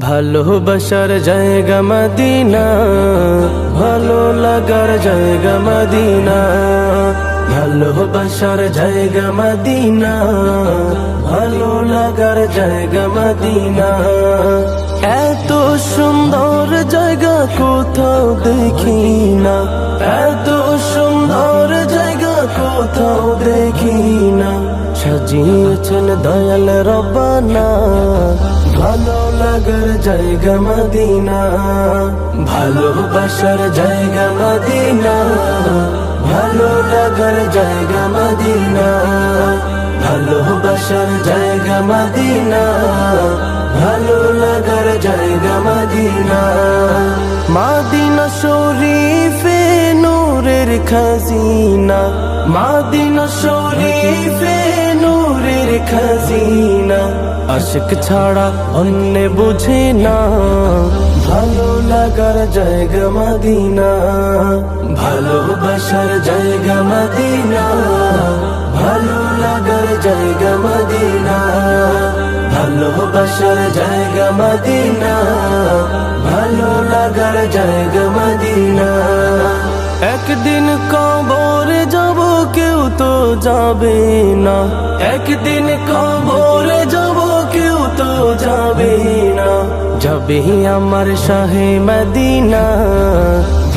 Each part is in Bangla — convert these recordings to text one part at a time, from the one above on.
ভালোবাসার জায়গা মদিনা, ভালো লাগার জায়গা মদিনা। ভালোবাসার জায়গা মদিনা, ভালো লাগার জায়গা মদিনা। এত সুন্দর জায়গা কোথাও দেখি না, এত সুন্দর জায়গা কোথাও দেখি না। সাজিয়েছেন দয়াল রব্বানা, ভালো লাগার জায়গা মদিনা। ভালোবাসার জায়গা মদিনা, ভালো লাগার জায়গা মদিনা। ভালোবাসার জায়গা মদিনা, ভালো লাগার জায়গা মদিনা। মদিনা শরীফে নূরের খাজিনা, মদিনা শরীফে নূরের খাজিনা। আশিক ছাড়া অন্য বুঝে না, ভালো লাগার জায়গা মদিনা। ভালোবাসার জায়গা মদিনা, ভালো লাগার জায়গা মদিনা। ভালোবাসার জায়গা মদিনা, ভালো লাগার জায়গা মদিনা। একদিন কবরে যাব কেউ তো যাবে না, একদিন কবরে যাব কেউ তো যাবে না। যাবে আমার শাহে মদিনা,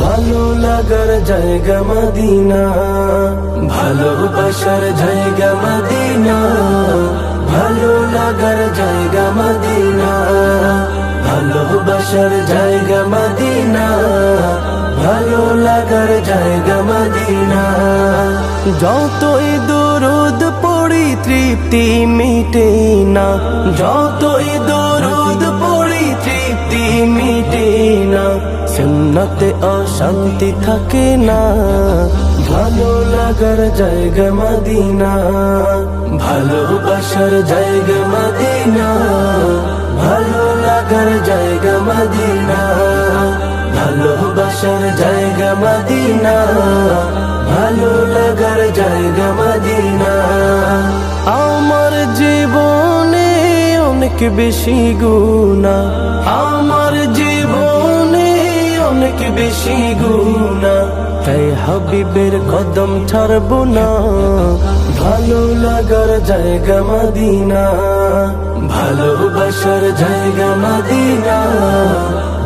ভালো লাগার জায়গা মদিনা। ভালোবাসার জায়গা মদিনা, ভালো লাগার জায়গা মদিনা। ভালোবাসার জায়গা মদিনা, ভালো লাগার জায়গা মদিনা। যতই দরুদ পড়ি তৃপ্তি মিটে না, যতই দরুদ পড়ি তৃপ্তি মিটে না। সুন্নতে অশান্তি থাকে না, ভালো লাগার জায়গা মদিনা। ভালোবাসার জায়গা মদিনা, ভালো লাগার জায়গা মদিনা। ভালোবাসার জায়গা মদিনা, ভালো লাগার জায়গা মদিনা। আমার জীবনে অনেক বেশি গুনাহ, আমার জীবনে অনেক বেশি গুনাহ। তাই হাবিবের কদম ছাড়ব না, ভালো লাগার জায়গা মদিনা। ভালোবাসার জায়গা মদিনা,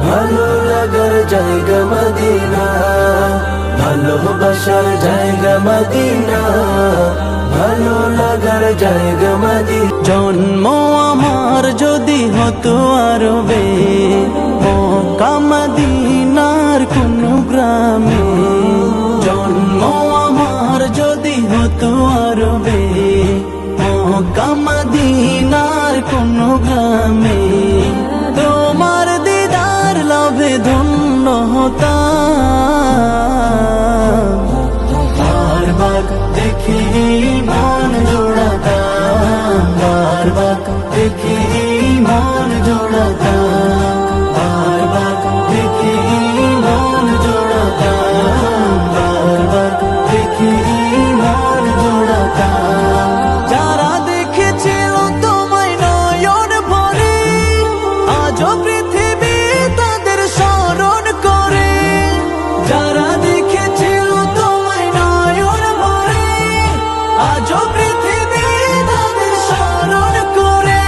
ভালো লাগার জায়গা মদিনা। ভালোবাসার জায়গা মদিনা, ভালো লাগার জায়গা মদিনা। জন্ম আমার যদি হতো আরবে, মক্কা মদিনার কোন গ্রামে। জন্ম আমার যদি হতো আরবে, মক্কা মদিনার কোন গ্রামে। তোমার দিদার লাভে ধন্য হতাম, বারবার দেখি মন জোড়াতাম, বারবার দেখি মন জোড়াতাম, বারবার দেখি মন জোড়াতাম, বারবার দেখি মন জোড়াতাম। যারা দেখেছিল তোমায় নয়ন ভরে, আজও পৃথিবী তাদের স্মরণ করে। যারা দেখেছিল তোমায় নয়ন ভরে, আজও পৃথিবী তাদের স্মরণ করে।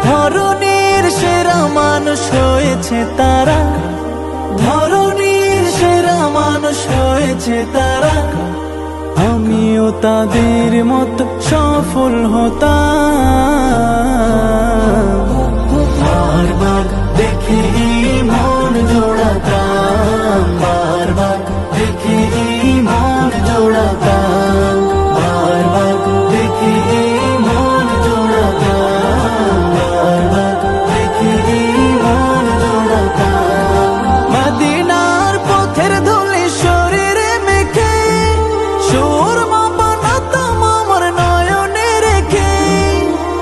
ধরণীর সেরা মানুষ হয়েছে তারা, ধরণীর সেরা মানুষ হয়েছে তারা। আমিও তাদের মতো সফল হতাম, বারবার দেখি মন জোড়াতাম, বারবার দেখি মন জোড়াতাম, বারবার দেখি মন জোড়াতাম, বারবার দেখি মন জোড়াতাম। মদিনার পথের ধুলি শরীরে মেখে, সুরমা বানাতাম আমার নয়নে রেখে।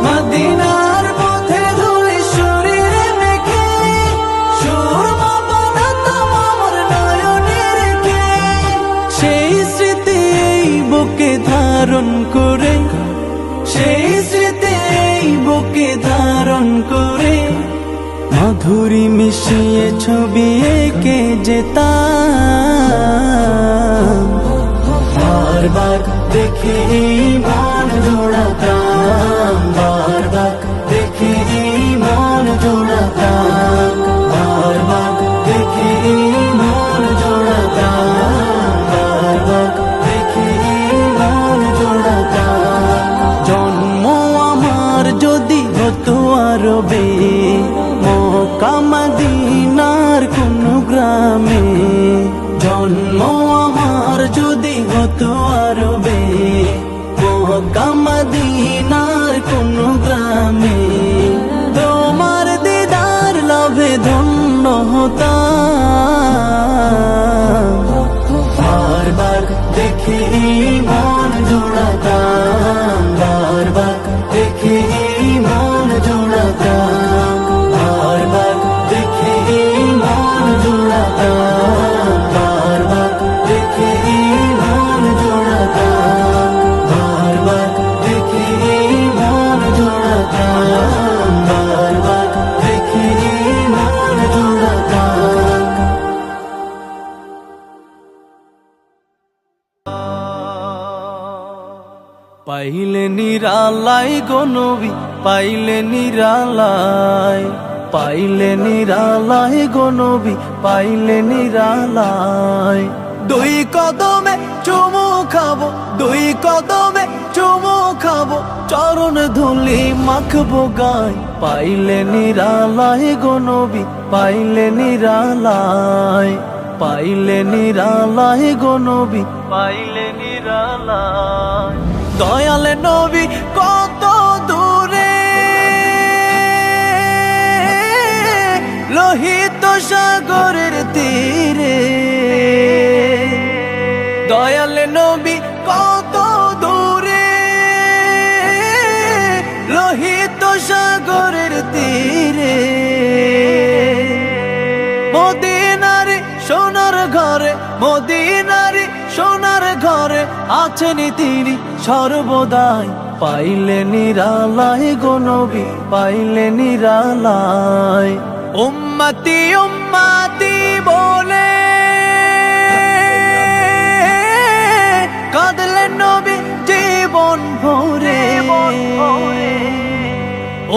মদিনার পথের ধুলি শরীরে মেখে, সুরমা বানাতাম আমার নয়নে রেখে। সেই স্মৃতি এই বুকে ধারণ করে, সেই স্মৃতি এই বুকে ধারণ করে। মধুরি মিশিয়ে ছবি এঁকে যেতাম, বারবার দেখে মন জোড়াতাম, বারবার দেখে মন জোড়াতাম, বারবার দেখে মন জোড়াতাম, বারবার দেখে মন জোড়াতাম। জন্ম আমার যদি হতো আরবে, মক্কা মদিনার কোন গ্রামে, জন্ম আমার যদি হতো আরবে, মক্কা মদিনার কোন গ্রামে, তোমার দিদার লাভে ধন্য হতাম, বারবার দেখে মন জোড়াতাম, বারবার দেখে মন জোড়াতাম, বারবার দেখে মন জোড়াতাম, বারবার দেখে মন জোড়াতাম, বারবার দেখে মন জোড়াতাম, বারবার দেখে মন জোড়াতাম। পাইলে নিরালাই গো নবী, পাইলে নিরালাই, পাইলে নিরালাই গো নবী, পাইলে নিরালাই। দুই কদমে চুমু খাবো, দুই কদমে চুমু খাবো, চরণ ধুলি মাখবো গায়, পাইলে নিরালাই গো নবী, পাইলে নিরালাই, পাইলে নিরালাই গো নবী, পাইলে নিরালাই। দয়াল নবী কত দূরে, লোহিত সাগরের তীরে, দয়াল নবী কত দূরে, লোহিত সাগরের তীরে, মদিনার সোনার ঘরে, মদিনার সোনার ঘরে আছেন তিনি সর্বদাই, পাইলে নিরালাই গো নবী, পাইলে নিরালাই। উম্মতি উম্মতি বলে কাঁদলেন নবী জীবন ভরে,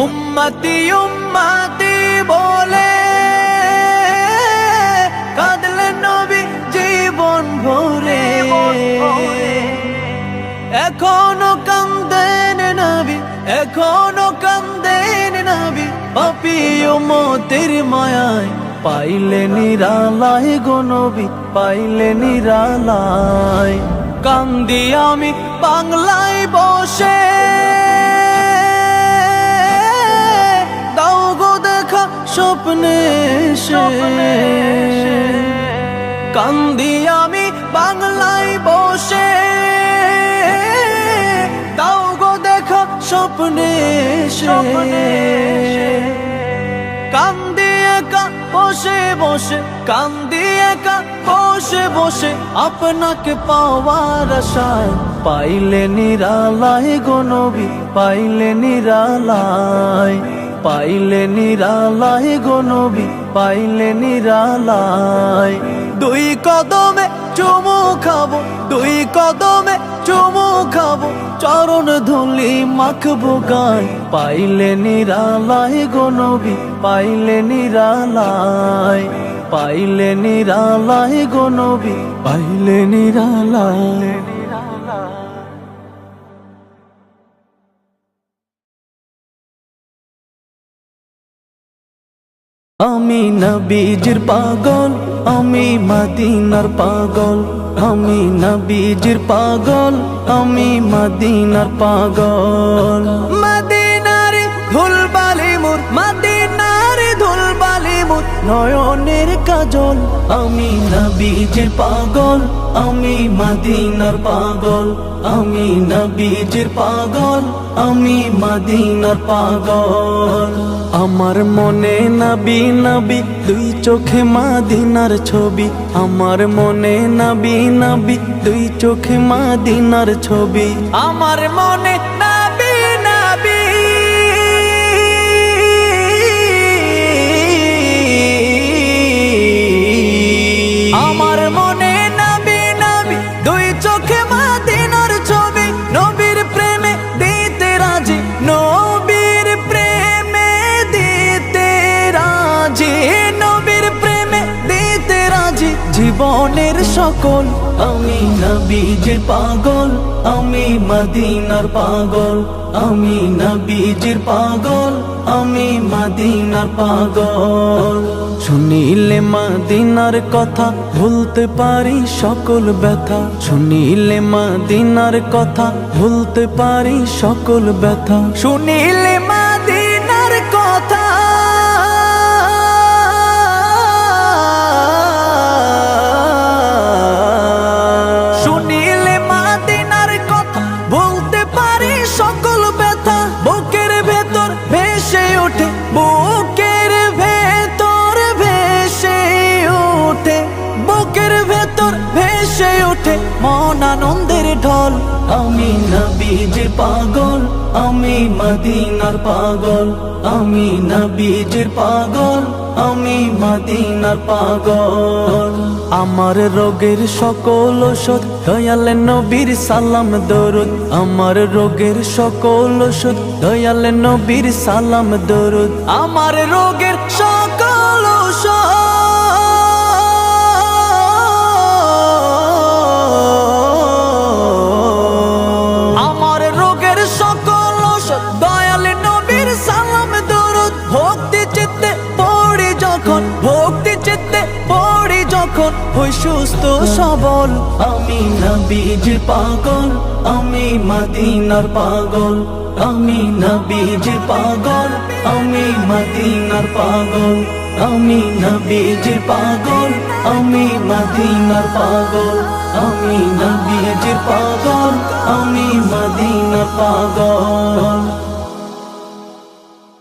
উম্মতি উম্মতি বলে কাঁদলেন নবী জীবন ভরে, এখনো কান্দেন নবী, এখনো কান্দেন নবী, পাপী উম্মতের মায়ায়, পাইলে নিরালাই গো নবী, পাইলে নিরালাই। কান্দি আমি বাংলায় বসে, দাও গো দেখা স্বপ্নে এসে, কান্দি আমি বাংলায় বসে, দাও গো দেখা স্বপ্নে এসে, কান্দি একা বসে বসে, কান্দি একা বসে বসে, আপনাকে পাওয়ার আশায়, পাইলে নিরালাই গো নবী, পাইলে নিরালাই, পাইলে নিরালাই গো নবী, পাইলে নিরালাই। দুই কদমে চুমু খাবো, দুই কদমে চুমু খাবো, চরণ ধুলি মাখবো গায়, পাইলে নিরালাই গো নবী, পাইলে নিরালাই, পাইলে নিরালাই গো নবী, পাইলে নিরালাই। আমি নবীজির পাগল, আমি মদিনার পাগল, আমি নবীজির পাগল, আমি মদিনার পাগল। মদিনার ধুলবালি মোর, মদিনার ধুলবালি মোর নয়নের কাজল, আমি নবীজির পাগল, আমি মদিনার পাগল, আমি নবীজির পাগল, আমি মদিনার পাগল। আমার মনে নবী নবী, দুই চোখে মদিনার ছবি, আমার মনে নবী নবী, দুই চোখে মদিনার ছবি, আমার মনে নবী নবী, জীবনের সকল। আমি নবীজির পাগল, আমি মদিনার পাগল, আমি নবীজির পাগল, আমি মদিনার পাগল। শুনিলে মদিনার কথা ভুলতে পারি সকল ব্যথা, শুনিলে মদিনার কথা ভুলতে পারি সকল ব্যথা, শুনিলে মদিনার কথা শুনিলে মদিনার কথা ভুলতে পারি সকল ব্যথা। বুকের ভেতর ভেসে ওঠে, বুকের ভেতর ভেসে ওঠে, বুকের ভেতর ভেসে ওঠে মন আনন্দের ঢল। আমি নবীজির পাগল, আমি মদিনার পাগল, আমি নবীজির পাগল, আমি মদিনার পাগল। আমার রোগের সকল ওষুধ দয়াল নবীর সালাম দরুদ, আমার রোগের সকল ওষুধ দয়াল নবীর সালাম দরুদ, আমার রোগের সকল ওষুধ আমার রোগের সকল ওষুধ দয়াল নবীর সালাম দরুদ। ভক্তি চিত্তে পড়ি যখন, ভক্তি চিত্তে পড়ি যখন হই সুস্থ সবল। আমি নবীজির পাগল, আমি মদিনার পাগল, আমি নবীজির পাগল, আমি মদিনার পাগল, আমি নবীজির পাগল, আমি মদিনার পাগল, আমি নবীজির পাগল, আমি মদিনার পাগল।